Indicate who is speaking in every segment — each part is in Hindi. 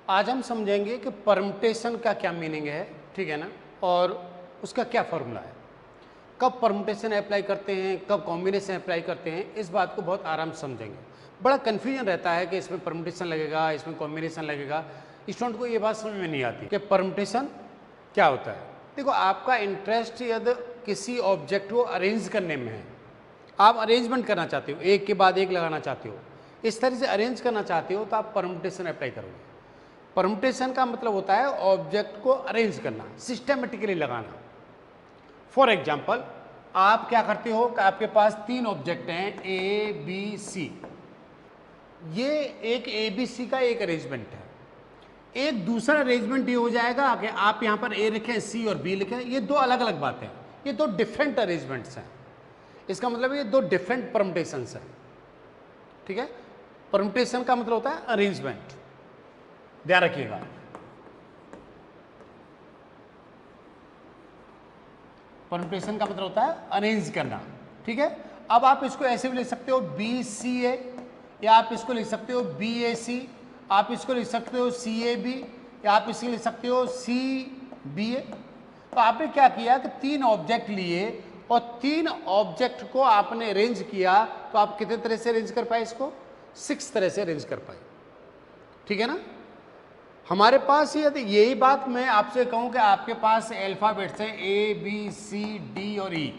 Speaker 1: आज हम समझेंगे कि परम्यूटेशन का क्या मीनिंग है, ठीक है ना, और उसका क्या फॉर्मूला है, कब परम्यूटेशन अप्लाई करते हैं, कब कॉम्बिनेशन अप्लाई करते हैं, इस बात को बहुत आराम से समझेंगे। बड़ा कन्फ्यूजन रहता है कि इसमें परम्यूटेशन लगेगा, इसमें कॉम्बिनेशन लगेगा। स्टूडेंट को ये बात समझ में नहीं आती कि परम्यूटेशन क्या होता है। देखो, आपका इंटरेस्ट यदि किसी ऑब्जेक्ट को अरेंज करने में है, आप अरेंजमेंट करना चाहते हो, एक के बाद एक लगाना चाहते हो, इस तरह से अरेंज करना चाहते हो, तो आप परम्यूटेशन अप्लाई करोगे। परम्यूटेशन का मतलब होता है ऑब्जेक्ट को अरेंज करना, सिस्टमेटिकली लगाना। फॉर एग्जाम्पल, आप क्या करते हो कि आपके पास तीन ऑब्जेक्ट हैं ए बी सी। ये एक ए बी सी का एक अरेंजमेंट है। एक दूसरा अरेंजमेंट ये हो जाएगा कि आप यहां पर ए लिखें, सी और बी लिखें। ये दो अलग अलग बातें हैं, ये दो डिफरेंट अरेंजमेंट्स हैं। इसका मतलब ये दो डिफरेंट परम्यूटेशंस हैं, ठीक है। परम्यूटेशन का मतलब होता है अरेंजमेंट, ध्यान रखिएगा। परम्यूटेशन का मतलब होता है अरेंज करना, ठीक है। अब आप इसको ऐसे भी लिख सकते हो बी सी ए, या आप इसको लिख सकते हो बी ए सी, आप इसको लिख सकते हो सी ए बी, या आप इसको लिख सकते हो सी बी ए। तो आपने क्या किया कि तीन ऑब्जेक्ट लिए और तीन ऑब्जेक्ट को आपने अरेंज किया, तो आप कितने तरह से अरेंज कर पाए इसको? 6 तरह से अरेंज कर पाए, ठीक है ना। हमारे पास यदि यही बात मैं आपसे कहूं कि आपके पास अल्फाबेट्स हैं ए बी सी डी और ई,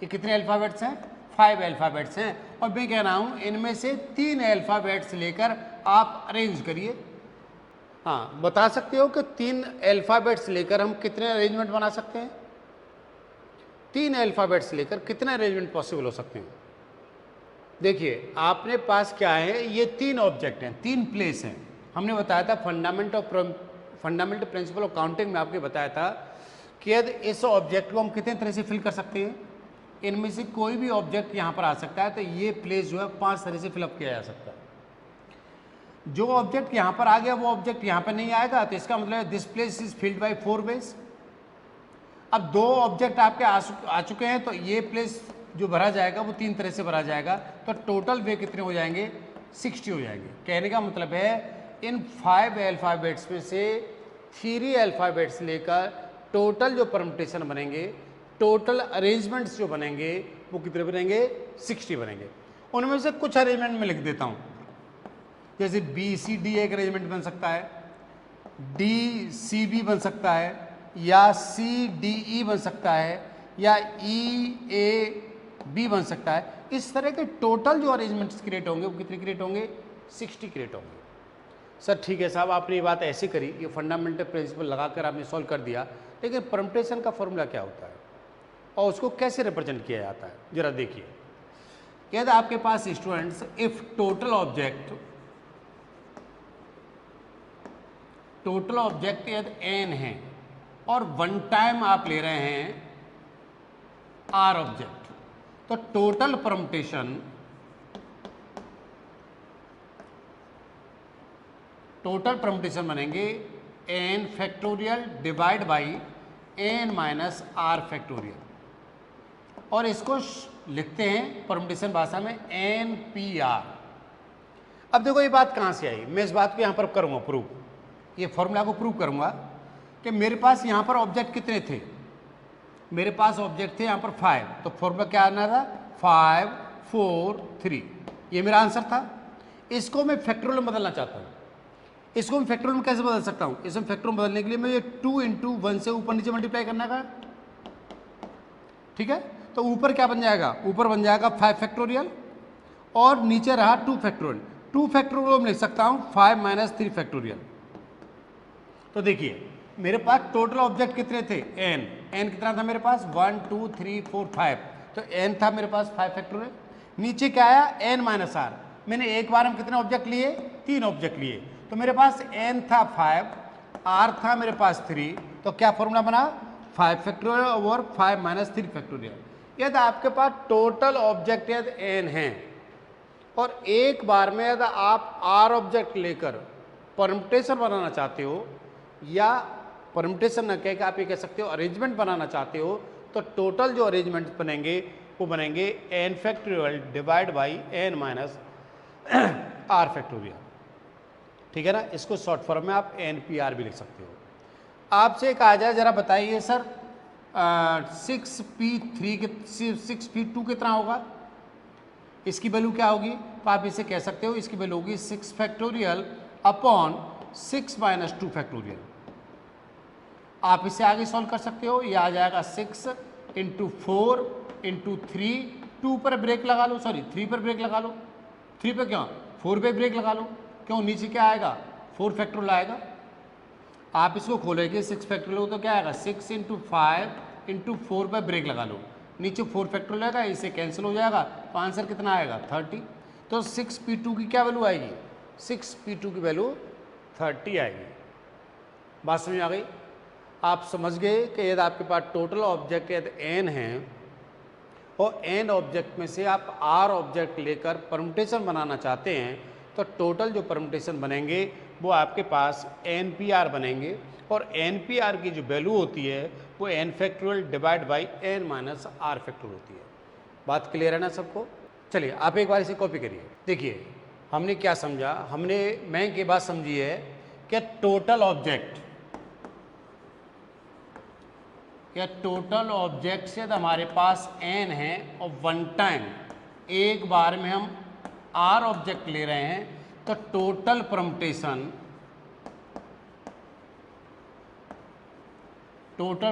Speaker 1: ये कितने अल्फाबेट्स हैं? 5 अल्फाबेट्स हैं। और मैं कह रहा हूं इनमें से 3 अल्फाबेट्स लेकर आप अरेंज करिए। हाँ, बता सकते हो कि 3 अल्फाबेट्स लेकर हम कितने अरेंजमेंट बना सकते हैं? 3 अल्फाबेट्स लेकर कितने अरेंजमेंट पॉसिबल हो सकते हैं? देखिए, आपने पास क्या है, ये 3 ऑब्जेक्ट हैं, 3 प्लेस हैं। हमने बताया था फंडामेंटल प्रिंसिपल ऑफ काउंटिंग में आपके बताया था कि यदि इस ऑब्जेक्ट को हम कितने तरह से फिल कर सकते हैं, इनमें से कोई भी ऑब्जेक्ट यहाँ पर आ सकता है, तो ये प्लेस जो है 5 तरह से फिलअप किया जा सकता है। जो ऑब्जेक्ट यहाँ पर आ गया वो ऑब्जेक्ट यहाँ पर नहीं आएगा, तो इसका मतलब this place is filled by 4 ways. अब 2 ऑब्जेक्ट आपके आ चुके हैं, तो ये प्लेस जो भरा जाएगा वो 3 तरह से भरा जाएगा, तो टोटल वे कितने हो जाएंगे? 60 हो जाएंगे। कहने का मतलब है इन 5 अल्फाबेट्स में से 3 अल्फाबेट्स लेकर टोटल जो परम्यूटेशन बनेंगे, टोटल अरेंजमेंट्स जो बनेंगे, वो कितने बनेंगे? 60 बनेंगे। उनमें से कुछ अरेंजमेंट में लिख देता हूं, जैसे बी सी डी एक अरेंजमेंट बन सकता है, डी सी बी बन सकता है, या सी डी ई बन सकता है, या ई ए बी बन सकता है। इस तरह के टोटल जो अरेंजमेंट्स क्रिएट होंगे वो कितने क्रिएट होंगे? 60 क्रिएट होंगे। सर ठीक है साहब, आपने ये बात ऐसे करी, ये फंडामेंटल प्रिंसिपल लगाकर आपने सॉल्व कर दिया, लेकिन परम्यूटेशन का फॉर्मूला क्या होता है और उसको कैसे रिप्रेजेंट किया जाता है, जरा देखिए। यदि आपके पास स्टूडेंट्स इफ टोटल ऑब्जेक्ट यदि n है और वन टाइम आप ले रहे हैं r ऑब्जेक्ट, तो टोटल परम्यूटेशन बनेंगे n factorial divide by n minus r factorial, और इसको लिखते हैं परम्यूटेशन भाषा में NPR। अब देखो ये बात कहाँ से आई, मैं इस बात को यहाँ पर करूँगा प्रूव, ये फॉर्मूला को प्रूव करूँगा कि मेरे पास यहाँ पर ऑब्जेक्ट कितने थे। मेरे पास ऑब्जेक्ट थे यहाँ पर 5, तो फॉर्मूला क्या आना था? 5 4 3, ये मेरा आंसर था। इसको मैं फैक्टोरियल में बदलना चाहता हूँ। इसको मैं फैक्टोरियल में कैसे बदल सकता हूँ? इसमें फैक्टोरियल में बदलने के लिए मुझे 2 × 1 से ऊपर नीचे मल्टीप्लाई करना का, ठीक है। तो ऊपर क्या बन जाएगा? ऊपर बन जाएगा 5 फैक्टोरियल और नीचे रहा 2 फैक्टोरियल। 2 फैक्टोरियल में लिख सकता हूँ 5 माइनस 3 फैक्टोरियल। तो देखिए मेरे पास टोटल ऑब्जेक्ट कितने थे? n कितना था मेरे पास? 1 2 3 4 5, तो n था मेरे पास 5 फैक्टोरियल। नीचे क्या आया? n minus r। मैंने एक बार में कितने ऑब्जेक्ट लिए? 3 ऑब्जेक्ट लिए, तो मेरे पास n था 5, r था मेरे पास 3, तो क्या फॉर्मूला बना? 5 फैक्टोरियल ओवर 5 माइनस 3 फैक्टोरियल। यदि आपके पास टोटल ऑब्जेक्ट यदि n है और एक बार में यदि आप r ऑब्जेक्ट लेकर परम्यूटेशन बनाना चाहते हो, या परम्यूटेशन न कह के आप ये कह सकते हो अरेंजमेंट बनाना चाहते हो, तो टोटल जो अरेंजमेंट बनेंगे वो बनेंगे n factorial divide by n minus r factorial. ठीक है ना। इसको शॉर्ट फॉर्म में आप NPR भी लिख सकते हो। आपसे कहा जाए जरा बताइए सर 6p3 के 6p2 कितना होगा, इसकी वैल्यू क्या होगी? तो आप इसे कह सकते हो इसकी वैल्यू होगी 6 फैक्टोरियल अपॉन 6 माइनस 2 फैक्टोरियल। आप इसे आगे सॉल्व कर सकते हो, ये आ जाएगा 6 इंटू 4 इंटू 3, 2 पर ब्रेक लगा लो, सॉरी 3 पर ब्रेक लगा लो, 3 पे क्यों 4 पे ब्रेक लगा लो, क्यों नीचे क्या आएगा 4 फैक्टोरियल आएगा। आप इसको खोलेंगे 6 फैक्टोरियल तो क्या आएगा 6 इंटू 5 इंटू 4 पर ब्रेक लगा लो, नीचे 4 फैक्टोरियल आएगा, इसे कैंसिल हो जाएगा, तो आंसर कितना आएगा 30। तो 6p2 की क्या वैल्यू आएगी, 6p2 की वैल्यू 30 आएगी। बात समझ आ गई? आप समझ गए कि यदि आपके पास टोटल ऑब्जेक्ट यदि n है और n ऑब्जेक्ट में से आप r ऑब्जेक्ट लेकर परम्यूटेशन बनाना चाहते हैं, तो टोटल जो परम्यूटेशन बनेंगे वो आपके पास NPR बनेंगे, और NPR की जो वैल्यू होती है वो n factorial divide by n minus r factorial होती है। बात क्लियर है ना सबको? चलिए आप एक बार इसे कॉपी करिए। देखिए हमने क्या समझा, हमने मैं की बात समझी है कि टोटल ऑब्जेक्ट या टोटल ऑब्जेक्ट से हमारे पास n है और वन टाइम एक बार में हम r ऑब्जेक्ट ले रहे हैं, तो टोटल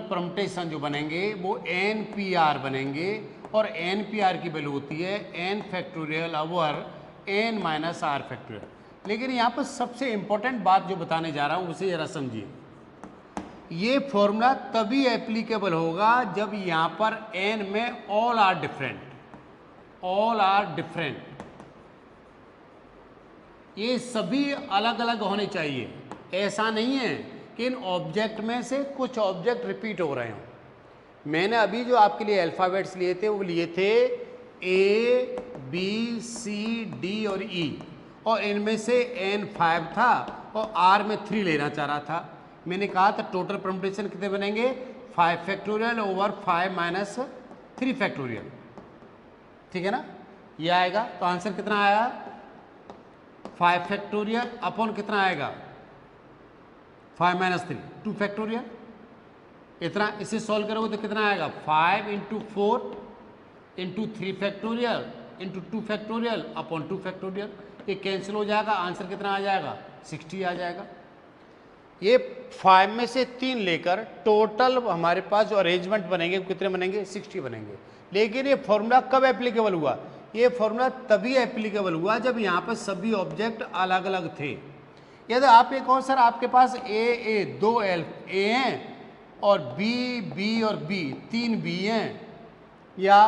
Speaker 1: परम्यूटेशन जो बनेंगे वो NPR बनेंगे, और NPR की वैल्यू होती है n factorial over n minus r factorial. लेकिन यहाँ पर सबसे इंपॉर्टेंट बात जो बताने जा रहा हूँ उसे जरा समझिए। ये फॉर्मूला तभी एप्लीकेबल होगा जब यहाँ पर n में ऑल आर डिफरेंट, ये सभी अलग अलग होने चाहिए। ऐसा नहीं है कि इन ऑब्जेक्ट में से कुछ ऑब्जेक्ट रिपीट हो रहे हों। मैंने अभी जो आपके लिए अल्फ़ाबेट्स लिए थे वो लिए थे A B C D और E, और इनमें से n 5 था और R में 3 लेना चाह रहा था। मैंने कहा था टोटल परम्यूटेशन कितने बनेंगे 5 फैक्टोरियल ओवर 5 माइनस 3 फैक्टोरियल, ठीक है ना। ये आएगा तो आंसर कितना आया 5 फैक्टोरियल अपॉन कितना आएगा 5 माइनस 3 2 फैक्टोरियल, इतना। इसे सॉल्व करोगे तो कितना आएगा 5 into 4 into 3 factorial into 2 factorial upon 2 factorial, ये कैंसिल हो जाएगा, आंसर कितना आ जाएगा 60 आ जाएगा। ये 5 में से 3 लेकर टोटल हमारे पास जो अरेंजमेंट बनेंगे कितने बनेंगे 60 बनेंगे। लेकिन ये फॉर्मूला कब एप्लीकेबल हुआ, ये फॉर्मूला तभी एप्लीकेबल हुआ जब यहाँ पर सभी ऑब्जेक्ट अलग अलग थे। यदि आप एक और सर आपके पास ए दो ए हैं और बी और बी 3 बी हैं, या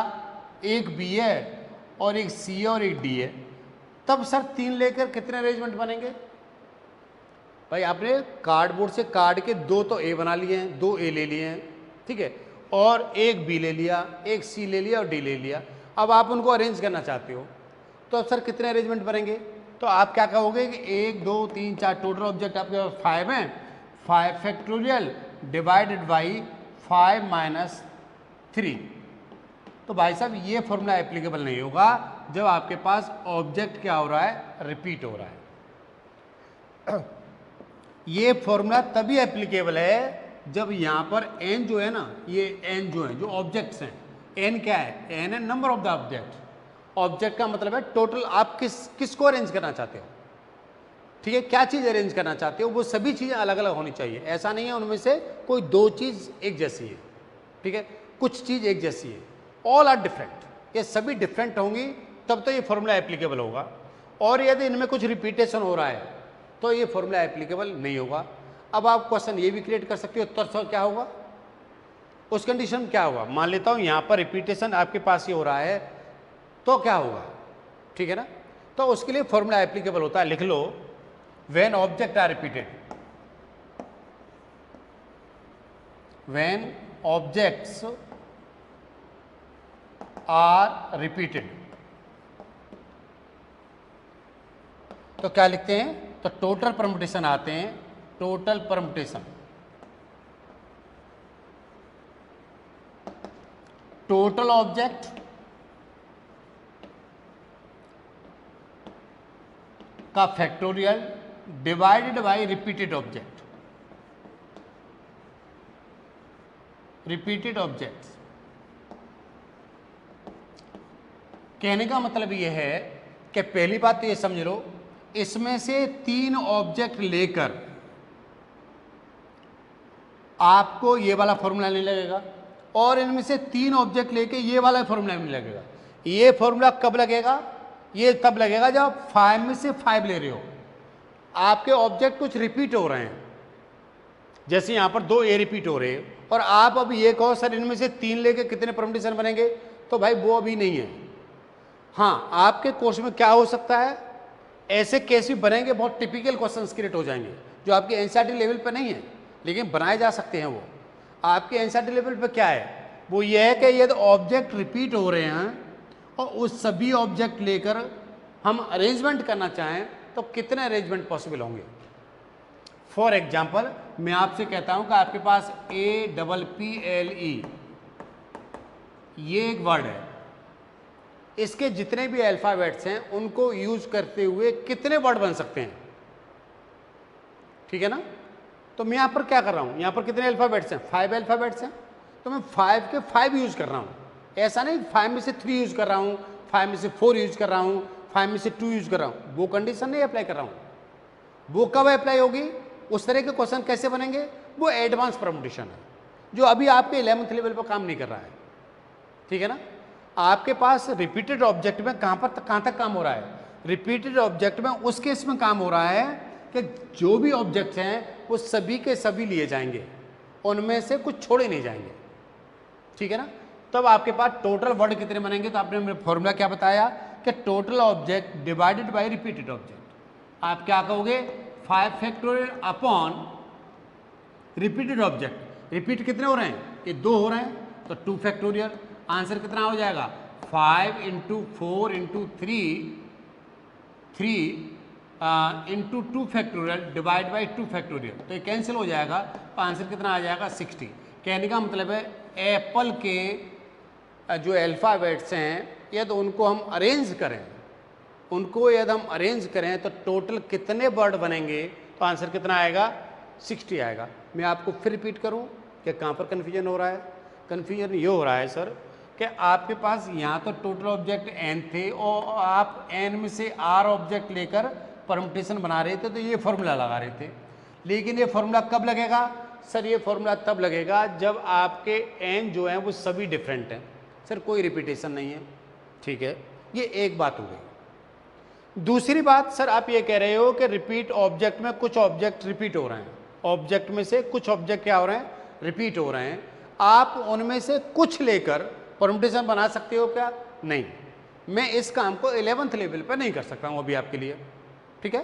Speaker 1: एक बी है और एक सी है और एक डी है, तब सर 3 लेकर कितने अरेंजमेंट बनेंगे? भाई आपने कार्डबोर्ड से कार्ड के 2 तो ए बना लिए हैं, 2 ए ले लिए हैं, ठीक है, और एक बी ले लिया, एक सी ले लिया और डी ले लिया। अब आप उनको अरेंज करना चाहते हो, तो अब सर कितने अरेंजमेंट बनेंगे? तो आप क्या कहोगे कि 1 2 3 4 टोटल ऑब्जेक्ट आपके पास 5 हैं, 5 फैक्टोरियल डिवाइडेड बाई 5 माइनस 3। तो भाई साहब ये फॉर्मूला एप्लीकेबल नहीं होगा जब आपके पास ऑब्जेक्ट क्या हो रहा है रिपीट हो रहा है। ये फॉर्मूला तभी एप्लीकेबल है जब यहाँ पर n जो है ना, ये n जो है जो ऑब्जेक्ट्स हैं, n क्या है, n है number of the object. Object का मतलब है टोटल आप किसको अरेंज करना चाहते हो, ठीक है, क्या चीज़ अरेंज करना चाहते हो, वो सभी चीज़ें अलग अलग होनी चाहिए। ऐसा नहीं है उनमें से कोई 2 चीज़ एक जैसी है, ठीक है, कुछ चीज़ एक जैसी है, ऑल आर डिफरेंट, ये सभी डिफरेंट होंगी तब तो ये फॉर्मूला एप्लीकेबल होगा। और यदि इनमें कुछ रिपीटेशन हो रहा है तो ये फॉर्मूला एप्लीकेबल नहीं होगा। अब आप क्वेश्चन ये भी क्रिएट कर सकते हो, उत्तर क्या होगा, उस कंडीशन में क्या होगा। मान लेता हूँ यहाँ पर रिपीटेशन आपके पास ये हो रहा है तो क्या होगा, ठीक है ना। तो उसके लिए फॉर्मूला एप्लीकेबल होता है, लिख लो when object are repeated, when objects are repeated, तो क्या लिखते हैं, तो टोटल परम्यूटेशन आते हैं, टोटल परम्यूटेशन, टोटल ऑब्जेक्ट का factorial divided by repeated object, repeated objects. कहने का मतलब यह है कि पहली बात तो ये समझ लो, इसमें से 3 ऑब्जेक्ट लेकर आपको ये वाला फॉर्मूला नहीं लगेगा, और इनमें से 3 ऑब्जेक्ट लेके ये वाला फॉर्मूला नहीं लगेगा। ये फॉर्मूला कब लगेगा? ये तब लगेगा जब आप 5 में से 5 ले रहे हो, आपके ऑब्जेक्ट कुछ रिपीट हो रहे हैं। जैसे यहां पर 2 ए रिपीट हो रहे हैं, और आप अब ये कहो सर इनमें से 3 लेके कितने परमुटेशन बनेंगे, तो भाई वो अभी नहीं है। हाँ, आपके कोर्स में क्या हो सकता है, ऐसे केस भी बनेंगे, बहुत टिपिकल क्वेश्चन क्रिएट हो जाएंगे जो आपके एनसीईआरटी लेवल पर नहीं है, लेकिन बनाए जा सकते हैं। वो आपके एनसीईआरटी लेवल पर क्या है, वो ये है कि यदि ऑब्जेक्ट रिपीट हो रहे हैं और उस सभी ऑब्जेक्ट लेकर हम अरेंजमेंट करना चाहें तो कितने अरेंजमेंट पॉसिबल होंगे। फॉर एग्जाम्पल मैं आपसे कहता हूं कि आपके पास APPLE ये एक वर्ड है, इसके जितने भी अल्फाबेट्स हैं उनको यूज करते हुए कितने वर्ड बन सकते हैं, ठीक है ना। तो मैं यहां पर क्या कर रहा हूं, यहां पर कितने अल्फाबेट्स हैं, 5 अल्फाबेट्स हैं, तो मैं 5 के 5 यूज कर रहा हूं। ऐसा नहीं 5 में से 3 यूज कर रहा हूं, 5 में से 4 यूज कर रहा हूं, 5 में से 2 यूज कर रहा हूं, वो कंडीशन नहीं अप्लाई कर रहा हूं। वो कब अप्लाई होगी, उस तरह के क्वेश्चन कैसे बनेंगे, वो एडवांस परमुटेशन है जो अभी आपके 11th लेवल पर काम नहीं कर रहा है, ठीक है ना। आपके पास रिपीटेड ऑब्जेक्ट में कहां तक काम हो रहा है, रिपीटेड ऑब्जेक्ट में उस केस में काम हो रहा है कि जो भी ऑब्जेक्ट्स हैं वो सभी के सभी लिए जाएंगे, उनमें से कुछ छोड़े नहीं जाएंगे, ठीक है ना। तब आपके पास टोटल वर्ड कितने बनेंगे, तो आपने फॉर्मूला क्या बताया कि total object divided by repeated object. आप क्या कहोगे, 5 factorial upon repeated object. Repeat कितने हो रहे हैं, ये 2 हो रहे हैं, तो 2 फैक्टोरियल। आंसर कितना हो जाएगा, 5 × 4 × 3 into 2 factorial divide by 2 factorial, तो ये कैंसिल हो जाएगा, तो आंसर कितना आ जाएगा, 60। कहने का मतलब है एप्पल के जो अल्फ़ाबेट्स हैं यदि उनको हम अरेंज करें, तो टोटल कितने वर्ड बनेंगे, तो आंसर कितना आएगा, 60 आएगा। मैं आपको फिर रिपीट करूं कि कहाँ पर कन्फ्यूजन हो रहा है। कन्फ्यूजन ये हो रहा है सर कि आपके पास यहाँ तो टोटल ऑब्जेक्ट n थे और आप n में से r ऑब्जेक्ट लेकर परमुटेशन बना रहे थे, तो ये फॉर्मूला लगा रहे थे। लेकिन ये फॉर्मूला कब लगेगा सर, ये फॉर्मूला तब लगेगा जब आपके n जो हैं वो सभी डिफरेंट हैं सर, कोई रिपीटेशन नहीं है, ठीक है। ये एक बात हो गई। दूसरी बात सर, आप ये कह रहे हो कि रिपीट ऑब्जेक्ट में कुछ ऑब्जेक्ट रिपीट हो रहे हैं, ऑब्जेक्ट में से कुछ ऑब्जेक्ट क्या हो रहे हैं, रिपीट हो रहे हैं। आप उनमें से कुछ लेकर परमुटेशन बना सकते हो क्या, नहीं। मैं इस काम को 11th लेवल पर नहीं कर सकता हूं अभी आपके लिए, ठीक है।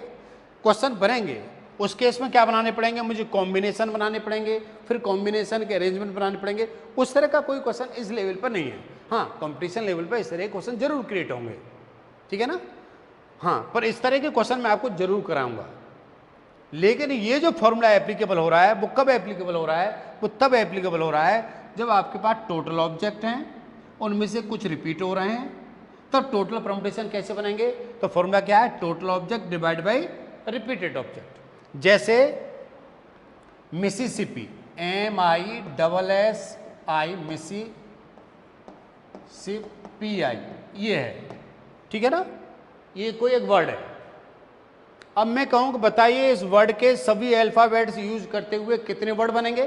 Speaker 1: क्वेश्चन बनेंगे, उस केस में क्या बनाने पड़ेंगे, मुझे कॉम्बिनेशन बनाने पड़ेंगे, फिर कॉम्बिनेशन के अरेंजमेंट बनाने पड़ेंगे। उस तरह का कोई क्वेश्चन इस लेवल पर नहीं है। हाँ, कंपटीशन लेवल पर इस तरह के क्वेश्चन जरूर क्रिएट होंगे, ठीक है ना। हाँ, पर इस तरह के क्वेश्चन मैं आपको जरूर कराऊंगा। लेकिन ये जो फॉर्मूला एप्लीकेबल हो रहा है वो कब एप्लीकेबल हो रहा है, वो तब एप्लीकेबल हो रहा है जब आपके पास टोटल ऑब्जेक्ट हैं, उनमें से कुछ रिपीट हो रहे हैं, तब टोटल परमुटेशन कैसे बनेंगे, तो फॉर्मूला क्या है, total object divide by repeated object. जैसे मिसिसिपी, MISSI, मिसिसिपी, ये है, ठीक है ना, ये कोई एक वर्ड है। अब मैं कहूं कि बताइए इस वर्ड के सभी अल्फाबेट्स यूज करते हुए कितने वर्ड बनेंगे,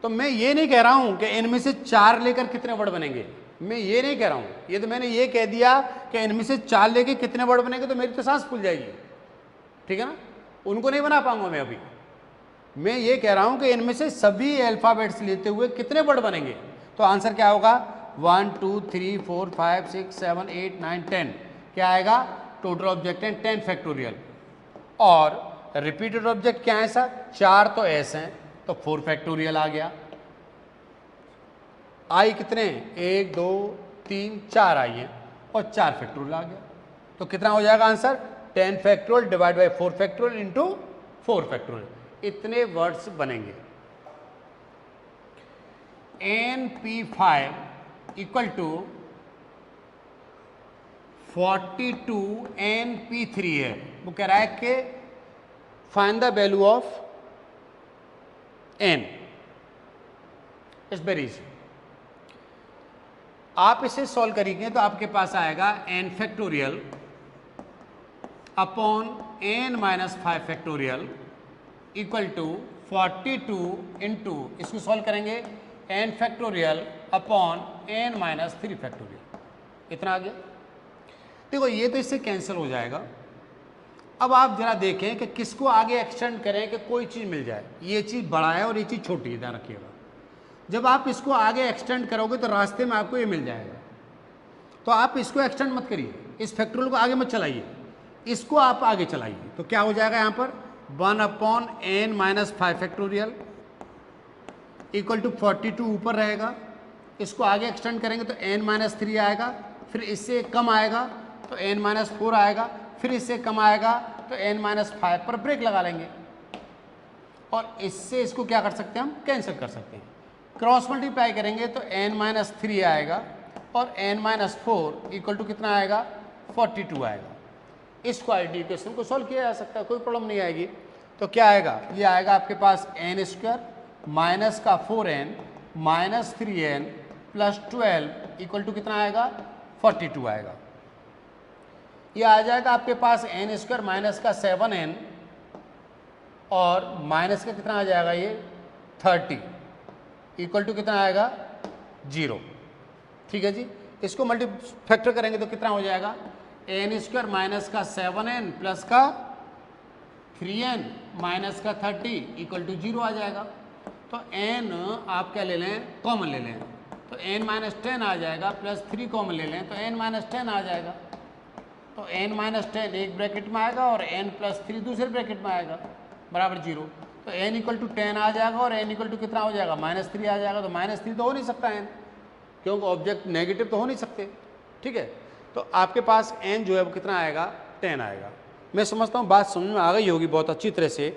Speaker 1: तो मैं ये नहीं कह रहा हूं कि इनमें से 4 लेकर कितने वर्ड बनेंगे, मैं ये नहीं कह रहा हूं। ये तो मैंने ये कह दिया कि इनमें से 4 लेके कितने वर्ड बनेंगे, तो मेरी तो सांस फूल जाएगी, ठीक है ना, उनको नहीं बना पाऊंगा मैं अभी। मैं ये कह रहा हूं कि इनमें से सभी अल्फाबेट्स लेते हुए कितने वर्ड बनेंगे, तो आंसर क्या होगा, 1 2 3 4 5 6 7 8 9 10, क्या आएगा, टोटल ऑब्जेक्ट है 10 फैक्टोरियल। और रिपीटेड ऑब्जेक्ट क्या है सर, 4 तो एस हैं, तो 4 फैक्टोरियल आ गया। आई कितने, 1 2 3 4 आई है और 4 फैक्टोरियल आ गया, तो कितना हो जाएगा answer, 10 factorial divide by 4 factorial into 4 factorial, इतने वर्ड्स बनेंगे। NP5 इक्वल टू 42 NP3 है, वो कह रहा है कि find the value of n। It's very easy. आप इसे सॉल्व करेंगे तो आपके पास आएगा n factorial upon n minus 5 factorial equal to 42 into, इसको सॉल्व करेंगे n factorial upon n minus 3 factorial. इतना आ गया। देखो ये तो इससे कैंसिल हो जाएगा। अब आप जरा देखें कि किसको आगे एक्सटेंड करें कि कोई चीज़ मिल जाए। ये चीज़ बड़ा है और ये चीज़ छोटी है, ध्यान रखिएगा। जब आप इसको आगे एक्सटेंड करोगे तो रास्ते में आपको ये मिल जाएगा। तो आप इसको एक्सटेंड मत करिए, इस फैक्टोरियल को आगे मत चलाइए, इसको आप आगे चलाइए। तो क्या हो जाएगा यहाँ पर 1 upon n minus 5 factorial equal to 42 ऊपर रहेगा। इसको आगे एक्सटेंड करेंगे तो n माइनस 3 आएगा, फिर इससे कम आएगा तो n माइनस 4 आएगा, फिर इससे कम आएगा तो n माइनस 5 पर ब्रेक लगा लेंगे और इससे इसको क्या कर सकते हैं, हम कैंसिल कर सकते हैं। क्रॉस मल्टीप्लाई करेंगे तो n माइनस 3 आएगा और n माइनस 4 इक्वल टू कितना आएगा 42 आएगा। इस क्वालिटी इक्वेशन को सॉल्व किया जा सकता है, कोई प्रॉब्लम नहीं आएगी। तो क्या आएगा, ये आएगा आपके पास n स्क्वायर माइनस का 4n minus 3n plus 12 equal to कितना आएगा 42 आएगा। ये आ जाएगा आपके पास n स्क्वायर माइनस का 7n और माइनस का कितना आ जाएगा ये 30 इक्वल टू कितना आएगा 0। ठीक है जी। इसको मल्टी फैक्टर करेंगे तो कितना हो जाएगा n स्क्वायर माइनस का 7n प्लस का 3n माइनस का 30 इक्वल टू 0 आ जाएगा। तो n आप क्या ले लें, कॉमन ले लें, तो n माइनस 10 आ जाएगा प्लस 3 कॉमन ले लें तो n माइनस 10 आ जाएगा। तो n माइनस 10 एक ब्रैकेट में आएगा और n प्लस 3 दूसरे ब्रैकेट में आएगा बराबर 0। तो n इक्वल टू 10 आ जाएगा और n इक्वल टू कितना हो जाएगा माइनस 3 आ जाएगा। तो माइनस 3 तो हो नहीं सकता n, क्योंकि ऑब्जेक्ट नेगेटिव तो हो नहीं सकते। ठीक है, तो आपके पास n जो है वो कितना आएगा 10 आएगा। मैं समझता हूँ बात समझ में आ गई होगी बहुत अच्छी तरह से।